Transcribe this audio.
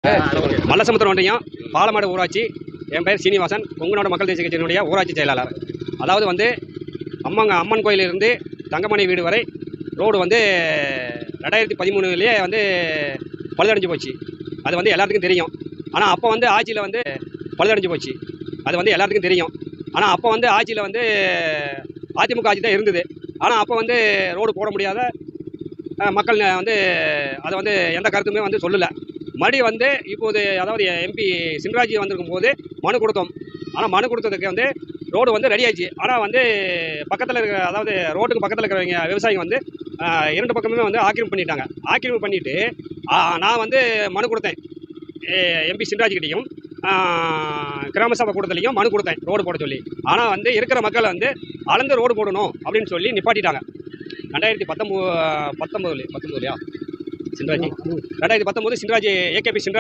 மல்லசமுத்திரம் ஒன்றியம் பாலமாடு ஊராட்சி. என் பெயர் சீனிவாசன், கொங்குநாடு மக்கள் தேசிய கட்சியினுடைய ஊராட்சி செயலாளர். அதாவது வந்து அம்மன் கோயிலிருந்து தங்கமணி வீடு வரை ரோடு வந்து 2013 வந்து பழுதடைஞ்சு போச்சு. அது வந்து எல்லாத்துக்கும் தெரியும். ஆனால் அப்போ வந்து ஆட்சியில் வந்து பழுதடைஞ்சு போச்சு. அது வந்து எல்லாத்துக்கும் தெரியும். ஆனால் அப்போ வந்து ஆட்சியில் வந்து அதிமுக ஆட்சி தான் இருந்தது. ஆனால் அப்போ வந்து ரோடு போட முடியாத மக்கள் வந்து அதை வந்து எந்த கருத்துமே வந்து சொல்லலை. மறுபடியும் வந்து இப்போது அதாவது எம்பி சின்ராஜி வந்திருக்கும் போது மனு கொடுத்தோம். ஆனால் மனு கொடுத்ததுக்கு வந்து ரோடு வந்து ரெடி ஆயிடுச்சு. ஆனால் வந்து பக்கத்தில் இருக்கிற அதாவது ரோட்டுக்கு பக்கத்தில் இருக்கிறவங்க விவசாயிங்க வந்து 2 பக்கமே வந்து ஆக்கிரமிப்பு பண்ணிட்டாங்க. ஆக்கிரமிப்பு பண்ணிவிட்டு நான் வந்து மனு கொடுத்தேன். எம்பி சின்ராஜிக்கிட்டையும் கிராம சபை கூட்டத்திலையும் மனு கொடுத்தேன் ரோடு போட சொல்லி. ஆனால் வந்து இருக்கிற மக்கள் வந்து அளந்து ரோடு போடணும் அப்படின்னு சொல்லி நிப்பாட்டிட்டாங்க. 2019 சின்ராஜி 2019 சின்ராஜி ஏகேபி சின்ராஜி